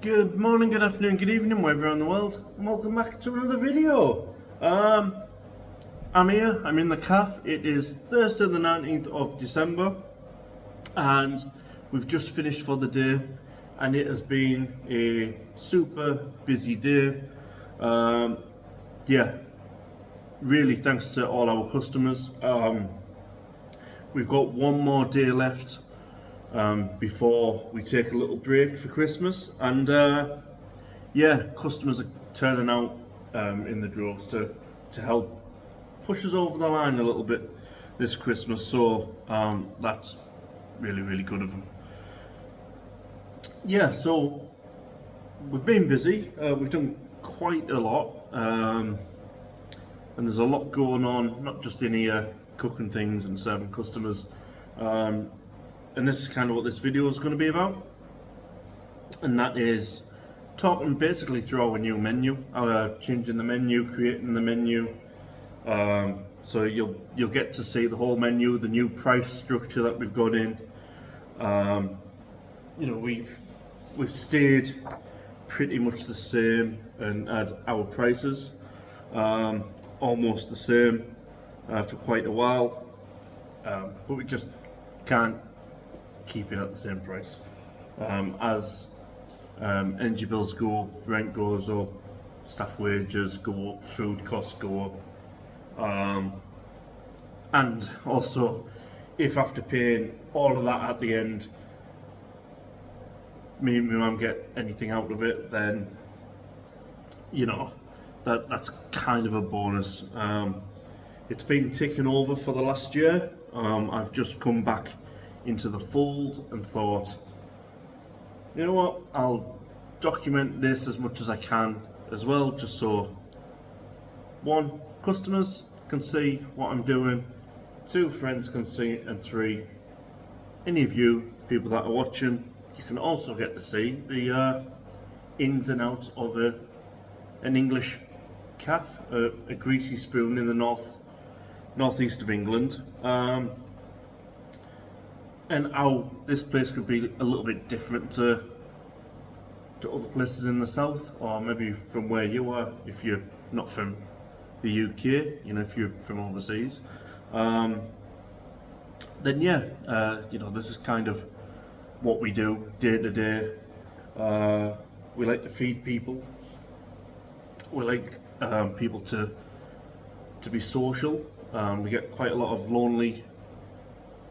Good morning, good afternoon, good evening, wherever around the world, and welcome back to another video. I'm here, I'm in the cafe. It is Thursday the 19th of December, and we've just finished for the day, and it has been a super busy day. Yeah, really thanks to all our customers. We've got one more day left before we take a little break for Christmas, and yeah, customers are turning out in the droves to help push us over the line a little bit this Christmas. So that's really good of them. Yeah, so we've been busy. We've done quite a lot, and there's a lot going on, not just in here cooking things and serving customers. And this is kind of what this video is going to be about, and that is talking basically through our new menu, our changing the menu, creating the menu. So you'll get to see the whole menu, the new price structure that we've got in. You know, we've stayed pretty much the same and had our prices almost the same for quite a while, but we just can't keep it at the same price. As energy bills go up, rent goes up, staff wages go up, food costs go up, and also if after paying all of that at the end, me and my mum get anything out of it, then you know that's kind of a bonus. It's been ticking over for the last year. I've just come back into the fold and thought, you know what, I'll document this as much as I can as well, just so one, customers can see what I'm doing, two, friends can see, and three, any of you people that are watching, you can also get to see the ins and outs of an English cafe, a greasy spoon in the northeast of England. And how this place could be a little bit different to other places in the south, or maybe from where you are if you're not from the UK, you know, if you're from overseas. Then yeah, you know, this is kind of what we do day to day. We like to feed people. We like people to be social. We get quite a lot of lonely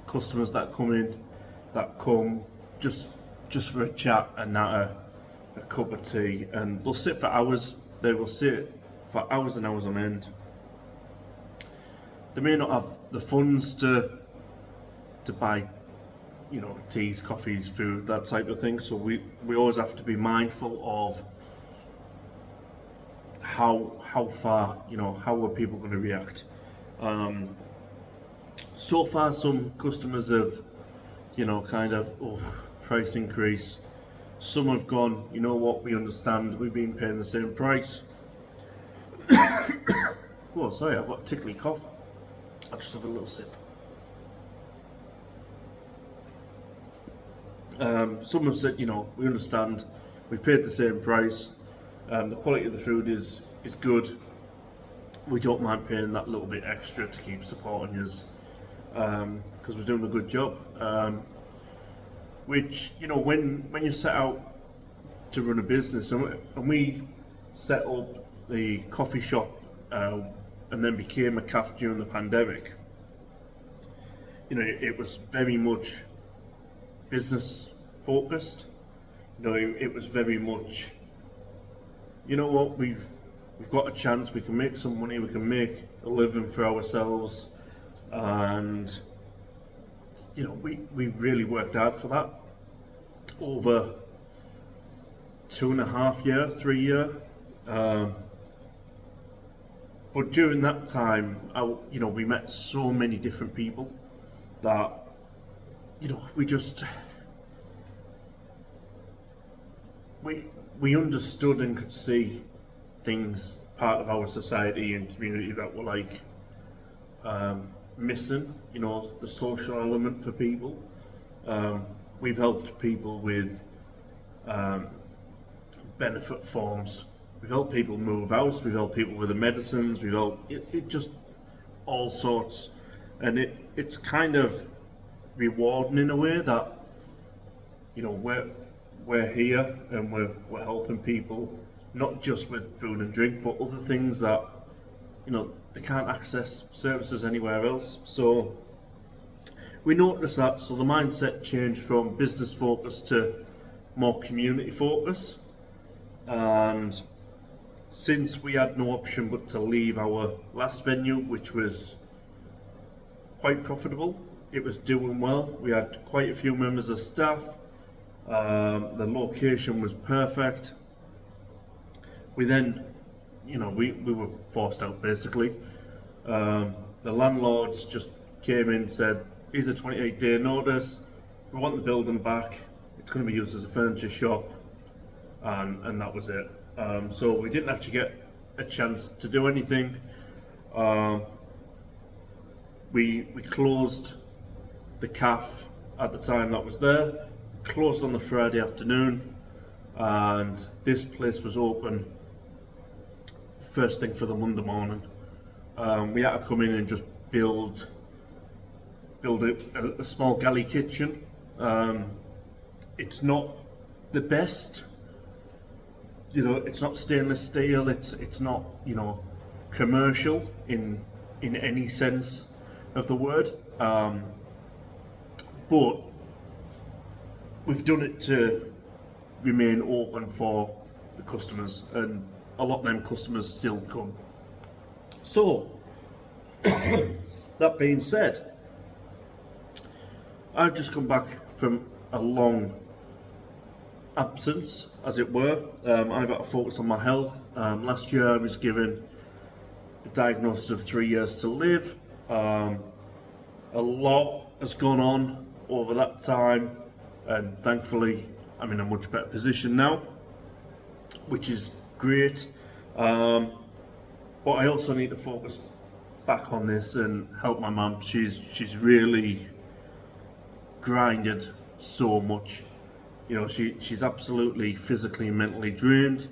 customers that come just for a chat and not a cup of tea, and they'll sit for hours. They will sit for hours and hours on end. They may not have the funds to buy, you know, teas, coffees, food, that type of thing. So we always have to be mindful of how far, you know, how are people going to react. So far, some customers have, you know, kind of, price increase. Some have gone, you know what, we understand, we've been paying the same price. Oh, sorry, I've got a tickly cough. I'll just have a little sip. Some have said, you know, we understand, we've paid the same price, the quality of the food is good, we don't mind paying that little bit extra to keep supporting us, because we're doing a good job. Which, you know, when you set out to run a business, and we set up the coffee shop and then became a cafe during the pandemic, you know, it was very much business focused. You know, it was very much, you know what, we've got a chance, we can make some money, we can make a living for ourselves, and you know, we've really worked hard for that over 2.5 years, 3 years. But during that time, you know, we met so many different people that, you know, we understood and could see things, part of our society and community, that were like missing, you know, the social element for people. We've helped people with benefit forms. We've helped people move house, we've helped people with the medicines, we've helped it just all sorts, and it's kind of rewarding in a way that, you know, we're here and we're helping people, not just with food and drink, but other things that, you know, they can't access services anywhere else. So we noticed that, so the mindset changed from business focus to more community focus. And since we had no option but to leave our last venue, which was quite profitable, it was doing well, we had quite a few members of staff, the location was perfect. We then, you know, we were forced out basically. The landlords just came in and said, here's a 28-day notice, we want the building back, it's going to be used as a furniture shop, and that was it. So we didn't actually get a chance to do anything. We closed the cafe at the time that was there, closed on the Friday afternoon, and this place was open first thing for the Monday morning. We had to come in and just build a small galley kitchen. It's not the best, you know, it's not stainless steel, it's not, you know, commercial in any sense of the word, but we've done it to remain open for the customers, and a lot of them customers still come. So that being said, I've just come back from a long absence, as it were. I've had to focus on my health. Last year I was given a diagnosis of 3 years to live. A lot has gone on over that time, and thankfully I'm in a much better position now, which is great. But I also need to focus back on this and help my mum. She's really grinded so much. You know, she's absolutely physically and mentally drained,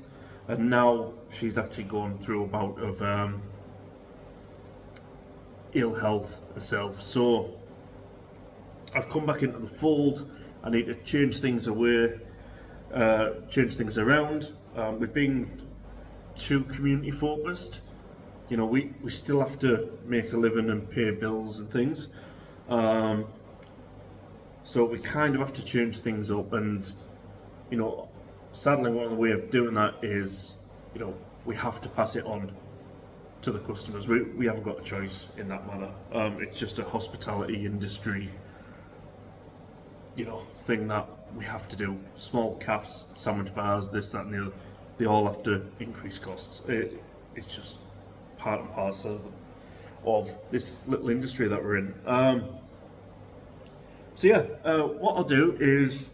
and now she's actually going through a bout of ill health herself. So I've come back into the fold. I need to change things change things around. We've been too community focused. You know, we still have to make a living and pay bills and things. So we kind of have to change things up, and, you know, sadly one of the way of doing that is, you know, we have to pass it on to the customers. We haven't got a choice in that manner. It's just a hospitality industry, you know, thing that we have to do. Small cafes, sandwich bars, this, that and the other, they all have to increase costs. It's just part and parcel of this little industry that we're in. So yeah, what I'll do is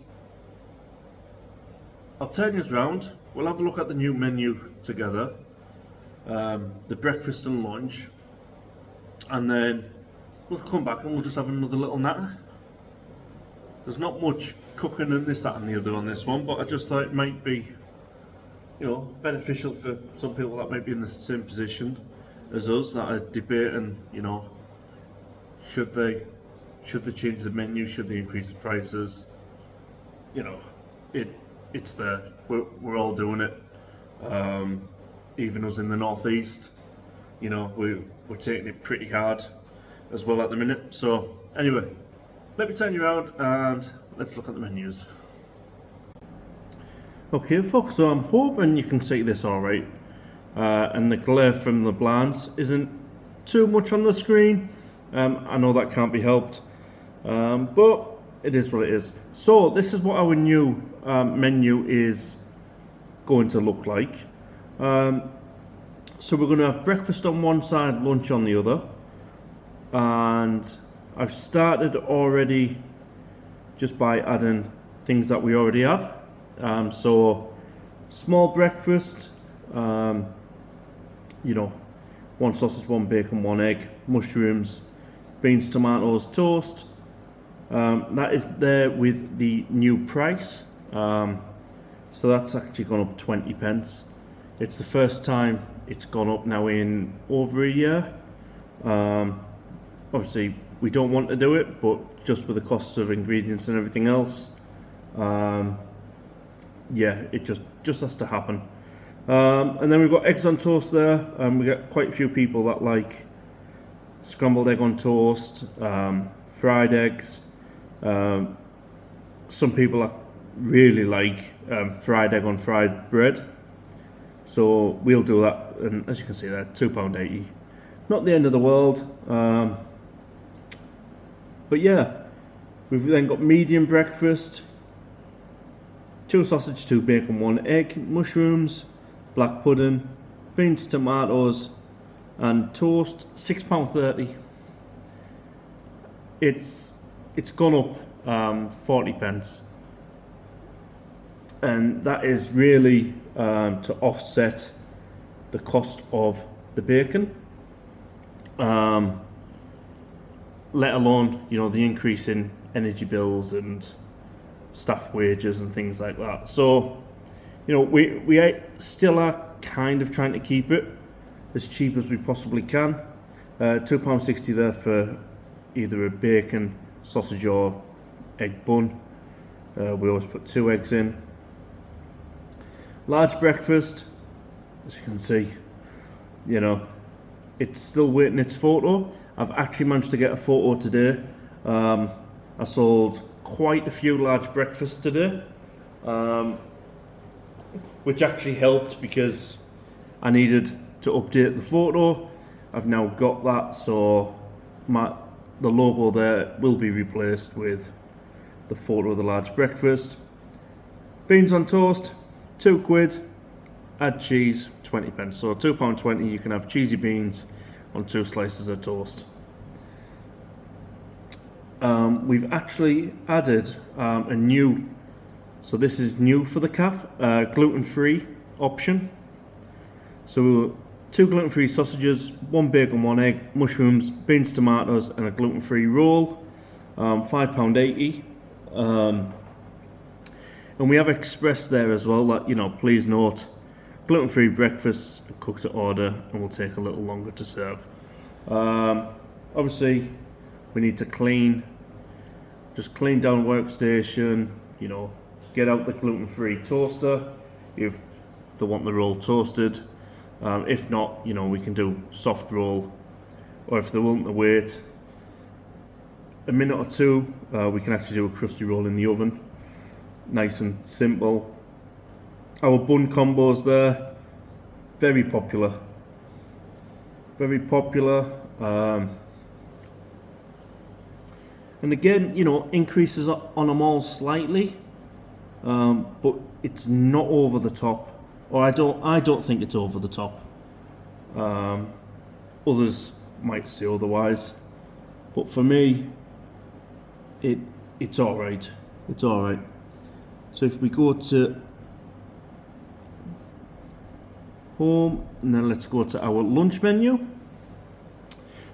I'll turn you around. We'll have a look at the new menu together, the breakfast and lunch, and then we'll come back and we'll just have another little natter. There's not much cooking and this, that and the other on this one, but I just thought it might be, you know, beneficial for some people that might be in the same position as us, that are debating, you know, should they change the menu, should they increase the prices. You know, it's there. We're all doing it. Even us in the northeast, you know, we're taking it pretty hard as well at the minute. So anyway, let me turn you around and let's look at the menus. Okay folks, so I'm hoping you can see this alright, and the glare from the blinds isn't too much on the screen. I know that can't be helped, but it is what it is. So this is what our new menu is going to look like. So we're going to have breakfast on one side, lunch on the other, and I've started already just by adding things that we already have. So small breakfast, you know, one sausage, one bacon, one egg, mushrooms, beans, tomatoes, toast. That is there with the new price. So that's actually gone up 20 pence. It's the first time it's gone up now in over a year. Obviously, we don't want to do it, but just with the costs of ingredients and everything else, yeah, it just has to happen. And then we've got eggs on toast there. We get quite a few people that like scrambled egg on toast, fried eggs. Some people that really like fried egg on fried bread. So we'll do that, and as you can see there, £2.80. Not the end of the world. But yeah, we've then got medium breakfast, 2 sausage, 2 bacon, 1 egg, mushrooms, black pudding, beans, tomatoes, and toast, £6.30. It's gone up 40 pence, and that is really to offset the cost of the bacon. Let alone, you know, the increase in energy bills and staff wages and things like that. So, you know, we still are kind of trying to keep it as cheap as we possibly can. £2.60 there for either a bacon, sausage or egg bun. We always put 2 eggs in. Large breakfast, as you can see, you know, it's still waiting its photo. I've actually managed to get a photo today. I sold quite a few large breakfasts today, which actually helped because I needed to update the photo. I've now got that, so the logo there will be replaced with the photo of the large breakfast. Beans on toast, £2. Add cheese, 20 pence. So £2.20, you can have cheesy beans on 2 slices of toast. We've actually added a new, so this is new for the CAF, gluten-free option. So 2 gluten-free sausages, 1 bacon, 1 egg, mushrooms, beans, tomatoes, and a gluten-free roll, £5.80. And we have expressed there as well that, you know, please note, gluten-free breakfast, cooked to order, and will take a little longer to serve. Obviously, we need to just clean down workstation, you know, get out the gluten-free toaster if they want the roll toasted. If not, you know, we can do soft roll, or if they're willing to wait a minute or two, we can actually do a crusty roll in the oven. Nice and simple. Our bun combos there, very popular. Very popular. And again, you know, increases on them all slightly, but it's not over the top. Or I don't think it's over the top. Others might say otherwise, but for me, it's all right. It's all right. So if we go to home, and then let's go to our lunch menu.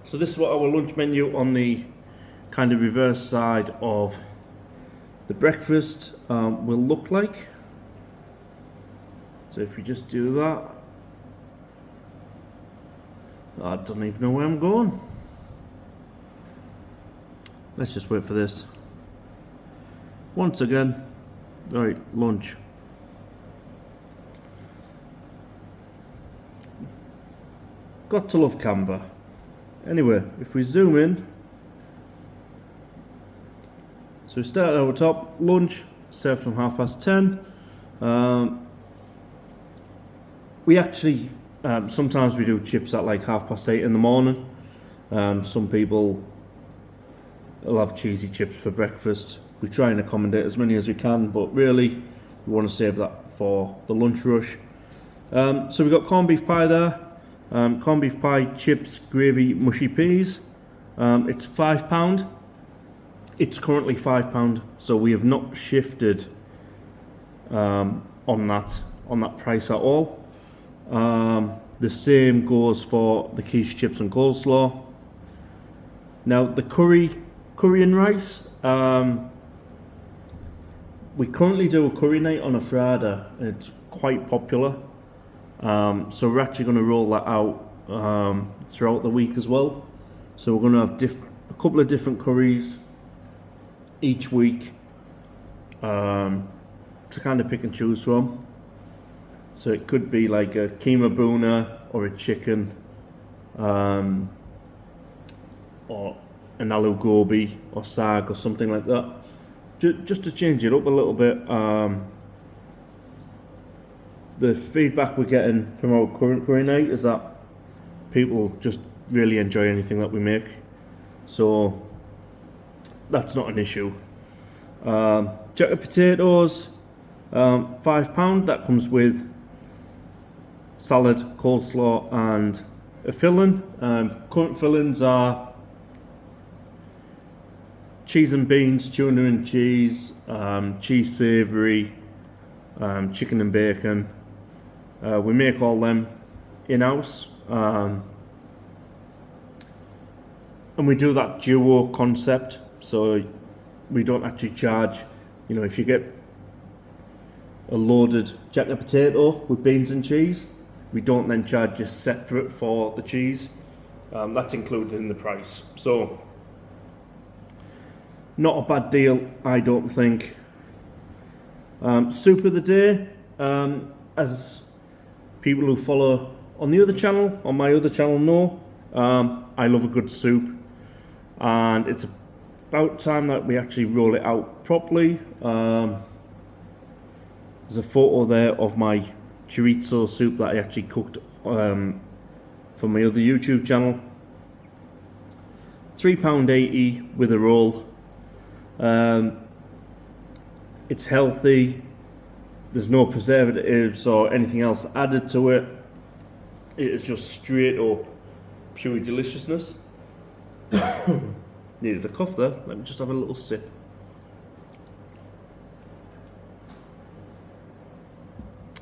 So this is what our lunch menu on the kind of reverse side of the breakfast will look like. So if we just do that, I don't even know where I'm going. Let's just wait for this. Once again, all right, lunch. Got to love Canva. Anyway, if we zoom in, so we start at our top, lunch, served from 10:30. We actually, sometimes we do chips at like 8:30 in the morning. Some people will have cheesy chips for breakfast. We try and accommodate as many as we can, but really, we want to save that for the lunch rush. So we've got corned beef pie there. Corned beef pie, chips, gravy, mushy peas. It's £5. It's currently £5, so we have not shifted on that price at all. The same goes for the quiche, chips, and coleslaw. Now the curry and rice, we currently do a curry night on a Friday. It's quite popular. So we're actually going to roll that out throughout the week as well. So we're going to have a couple of different curries each week to kind of pick and choose from. So it could be like a keema boona or a chicken, or an aloo gobi or sag or something like that, just to change it up a little bit. The feedback we're getting from our current curry night is that people just really enjoy anything that we make, so that's not an issue. Jacket potatoes, £5. That comes with salad, coleslaw and a filling. Current fillings are cheese and beans, tuna and cheese, cheese savoury, chicken and bacon. We make all them in-house, and we do that duo concept, so we don't actually charge. You know, if you get a loaded jacket potato with beans and cheese, we don't then charge you separate for the cheese. That's included in the price. So, not a bad deal, I don't think. Soup of the day, as people who follow on the other channel, on my other channel know, I love a good soup, and it's about time that we actually roll it out properly. There's a photo there of my chorizo soup that I actually cooked for my other YouTube channel. £3.80 with a roll. It's healthy. There's no preservatives or anything else added to it. It is just straight up pure deliciousness. Needed a cough there. Let me just have a little sip.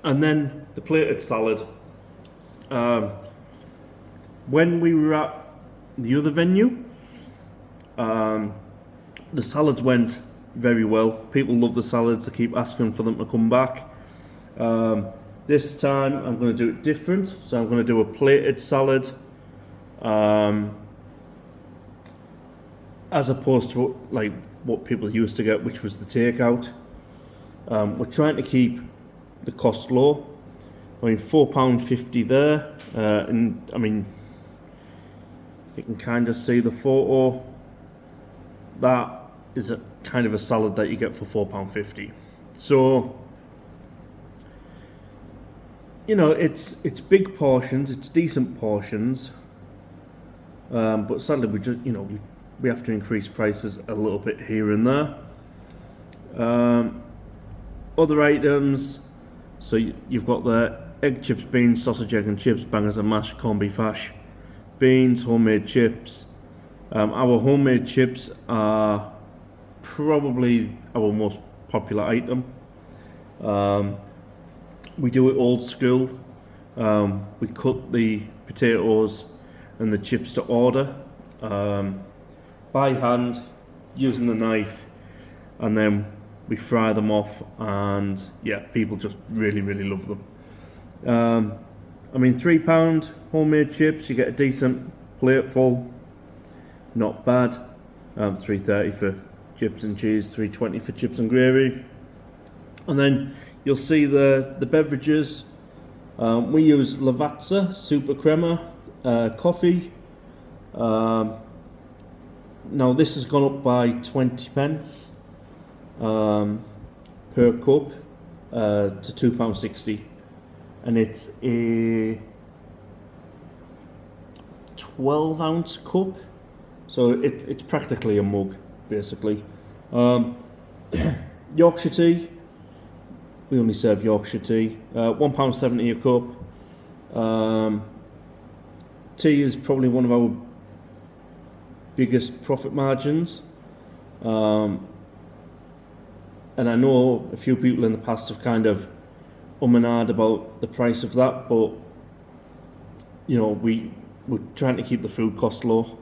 And then the plated salad. When we were at the other venue, the salads went very well. People love the salads. They keep asking for them to come back. This time I'm going to do it different. So I'm going to do a plated salad, as opposed to like what people used to get, which was the takeout. We're trying to keep the cost low. I mean, £4.50 there, and I mean, you can kind of see the photo. That is a kind of a salad that you get for £4.50. So, you know, it's big portions, it's decent portions, but sadly we just, you know, we have to increase prices a little bit here and there. Other items. So you've got the egg, chips, beans, sausage, egg and chips, bangers and mash, corned beef hash, beans, homemade chips. Our homemade chips are probably our most popular item. We do it old school. We cut the potatoes and the chips to order by hand using a knife, and then we fry them off, and yeah, people just really love them. I mean, £3 homemade chips, you get a decent plate full, not bad. £3.30 for chips and cheese, £3.20 for chips and gravy. And then you'll see the beverages. We use Lavazza Super Crema coffee. Now this has gone up by 20p per cup to £2.60, and it's a 12-ounce cup, so it's practically a mug basically. Yorkshire tea, we only serve Yorkshire tea, £1.70 a cup. Tea is probably one of our biggest profit margins, and I know a few people in the past have kind of and ahed about the price of that, but you know, we're trying to keep the food cost low.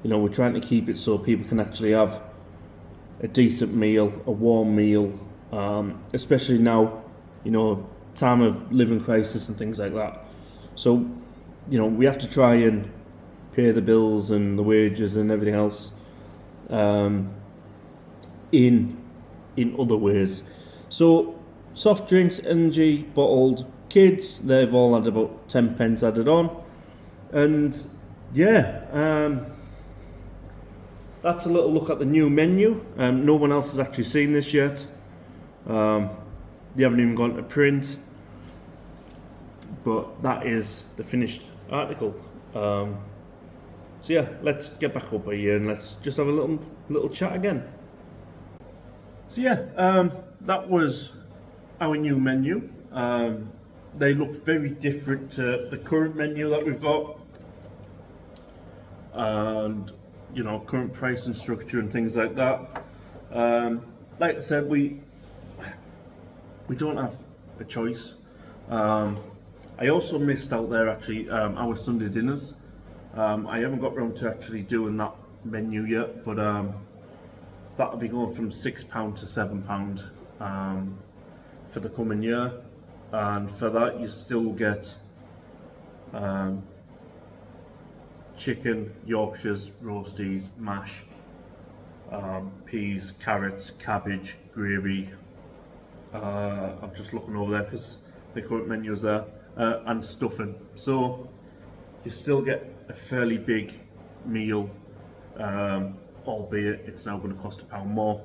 You know, we're trying to keep it so people can actually have a decent meal, a warm meal, especially now, time of living crisis and things like that. So, we have to try and pay the bills and the wages and everything else in other ways. So, soft drinks, energy, bottled, kids, they've all had about 10 pence added on. And yeah, that's a little look at the new menu. No one else has actually seen this yet. They haven't even gone to print. But that is the finished article. So yeah, let's get back up here and let's just have a little chat again. So yeah, that was our new menu. They look very different to the current menu that we've got, and current pricing structure and things like that. Like I said, we don't have a choice. I also missed out there actually our Sunday dinners. I haven't got round to actually doing that menu yet, but that'll be going from £6 to £7 for the coming year, and for that you still get chicken, Yorkshires, roasties, mash, peas, carrots, cabbage, gravy. I'm just looking over there because the current menu is there, and stuffing. So you still get a fairly big meal, albeit it's now going to cost £1 more.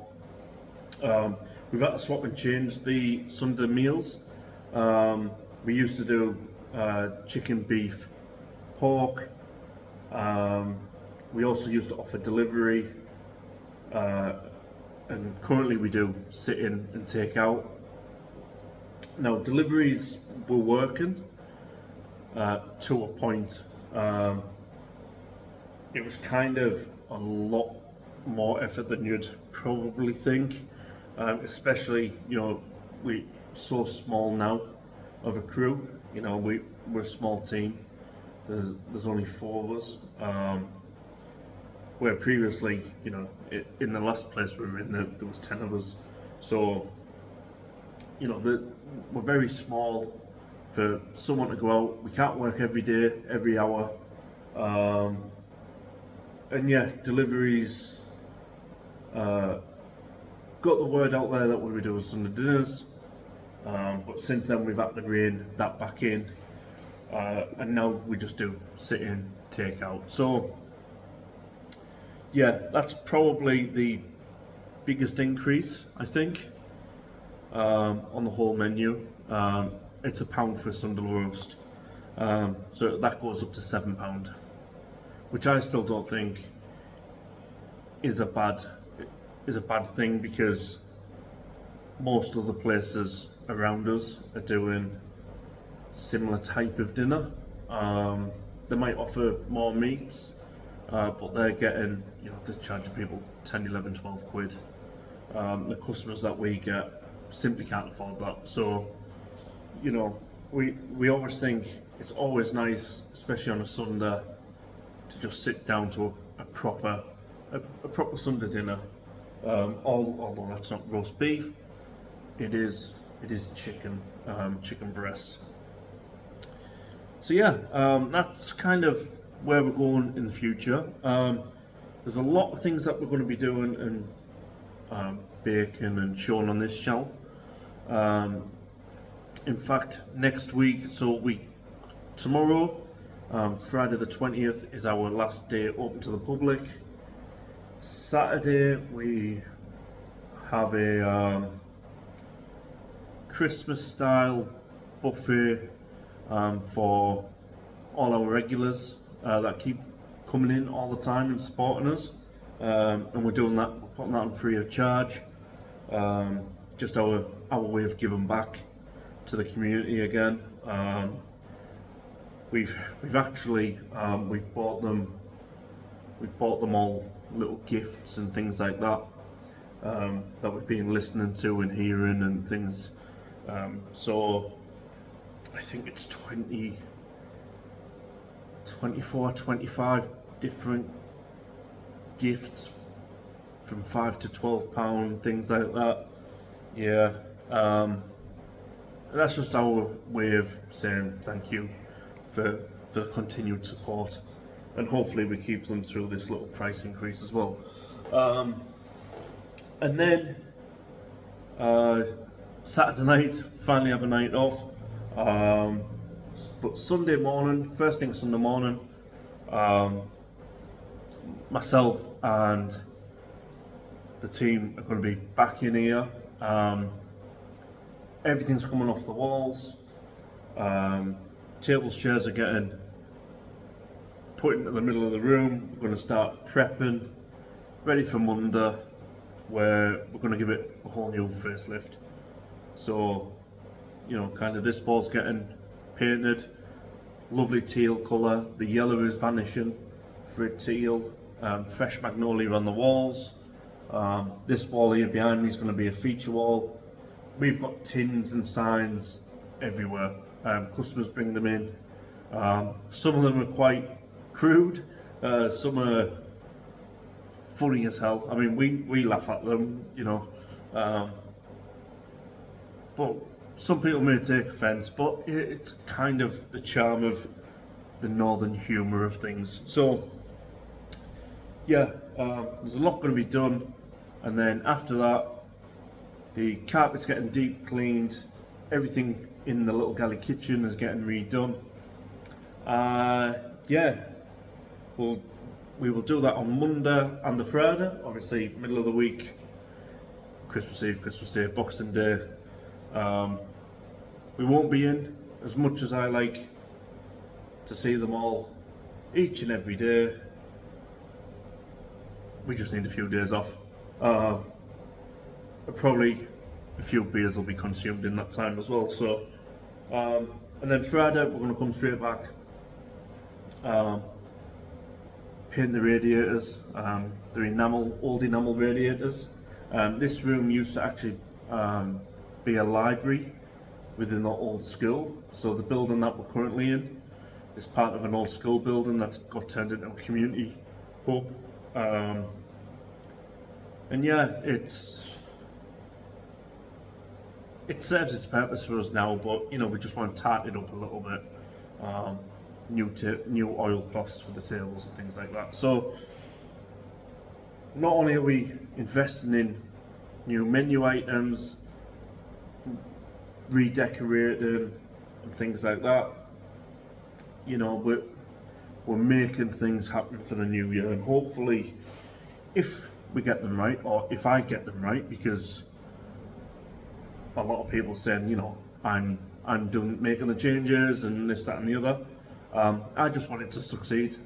We've had to swap and change the Sunday meals. We used to do chicken, beef, pork. We also used to offer delivery, and currently we do sit in and take out. Now deliveries were working to a point. It was kind of a lot more effort than you'd probably think, especially we're so small now of a crew. We're a small team. There's only 4 of us. Where previously, in the last place we were in, there was 10 of us. So, we're very small for someone to go out. We can't work every day, every hour. And yeah, deliveries, got the word out there that we were doing Sunday dinners. But since then we've had to rein that back in. And now we just do sit in, take out. So yeah, that's probably the biggest increase, I think, on the whole menu. It's £1 for a Sunday roast, so that goes up to £7, which I still don't think is a bad thing, because most of the places around us are doing similar type of dinner. They might offer more meats, but they're getting, they're charging people 10, 11, 12 quid. The customers that we get simply can't afford that. So, we always think it's always nice, especially on a Sunday, to just sit down to a proper Sunday dinner. Although that's not roast beef, it is chicken breast. So yeah, that's kind of where we're going in the future. There's a lot of things that we're going to be doing and baking and showing on this channel. In fact, next week, tomorrow, Friday the 20th, is our last day open to the public. Saturday we have a Christmas style buffet for all our regulars that keep coming in all the time and supporting us, and we're doing that. We're putting that on free of charge. Just our way of giving back to the community again. We've actually we've bought them all little gifts and things like that, that we've been listening to and hearing and things. So I think it's 24, 25 different gifts from £5 to £12, things like that. Yeah, um, that's just our way of saying thank you for the continued support, and hopefully we keep them through this little price increase as well. Um, and then uh, Saturday night, finally have a night off. Um, but Sunday morning, first thing Sunday morning, um, myself and the team are going to be back in here. Everything's coming off the walls. Tables, chairs are getting put into the middle of the room. We're going to start prepping, ready for Monday, where we're going to give it a whole new facelift. So, kind of this wall's getting painted, lovely teal colour. The yellow is vanishing for a teal. Fresh magnolia on the walls. This wall here behind me is going to be a feature wall. We've got tins and signs everywhere. Customers bring them in. Some of them are quite crude. Some are funny as hell. I mean, we laugh at them, but some people may take offence. But it's kind of the charm of the northern humour of things. So, yeah, there's a lot going to be done, and then after that, the carpet's getting deep cleaned. Everything in the little galley kitchen is getting redone. Yeah, we will do that on Monday and the Friday. Obviously, middle of the week, Christmas Eve, Christmas Day, Boxing Day. We won't be in as much as I like to see them all each and every day. We just need a few days off. Probably a few beers will be consumed in that time as well. So, and then Friday we're going to come straight back, paint the radiators. They're old enamel radiators. This room used to actually be a library within the old school. So the building that we're currently in is part of an old school building that's got turned into a community hub. And yeah, it serves its purpose for us now, but we just want to tighten it up a little bit. New oilcloths for the tables and things like that. So not only are we investing in new menu items, redecorating and things like that, we're making things happen for the new year, and hopefully, if we get them right, or if I get them right, because a lot of people saying, I'm doing making the changes and this, that, and the other. I just want it to succeed,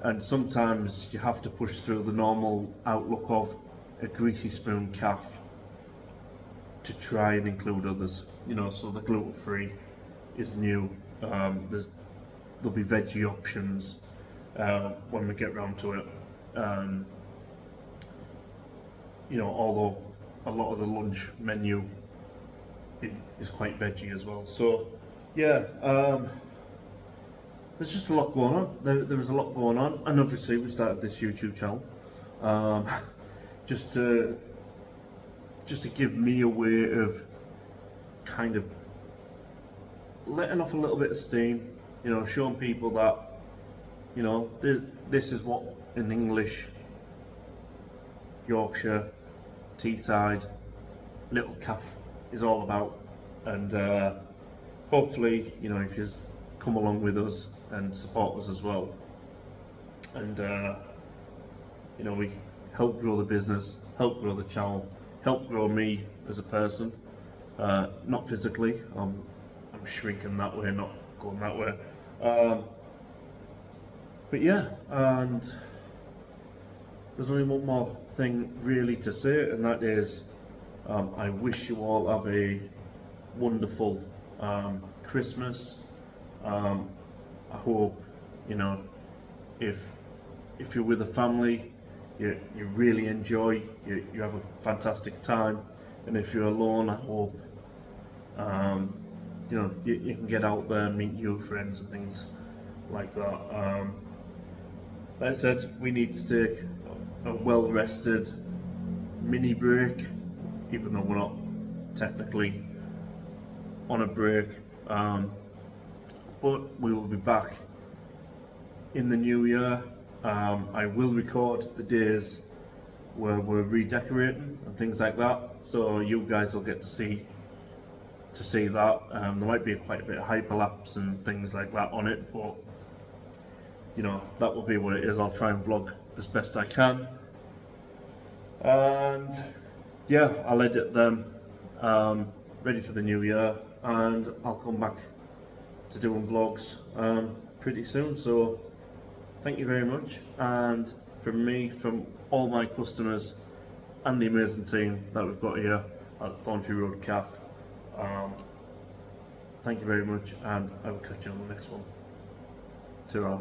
And sometimes you have to push through the normal outlook of a greasy spoon calf to try and include others. So the gluten free is new. There'll be veggie options when we get round to it. Although a lot of the lunch menu is quite veggie as well. So, yeah, there's just a lot going on. There was a lot going on, and obviously we started this YouTube channel just to give me a way of kind of letting off a little bit of steam. Showing people that this is what an English Yorkshire Teesside little calf is all about, and hopefully if you come along with us and support us as well, and we help grow the business, help grow the channel, help grow me as a person, not physically. I'm shrinking that way, not going that way, but yeah. And there's only one more thing really to say, and that is I wish you all have a wonderful Christmas. I hope if you're with a family, you really enjoy, you have a fantastic time, and if you're alone, I hope you can get out there and meet new friends and things like that. Like I said, we need to take a well-rested mini break even though we're not technically on a break. But we will be back in the new year. I will record the days where we're redecorating and things like that, so you guys will get to see that. There might be quite a bit of hyperlapse and things like that on it, but you know, that will be what it is. I'll try and vlog as best I can, and yeah, I'll edit them ready for the new year, and I'll come back to doing vlogs pretty soon. So thank you very much, and from me, from all my customers and the amazing team that we've got here at the Thorntree Road Cafe, thank you very much, and I will catch you on the next one. Ta-ra.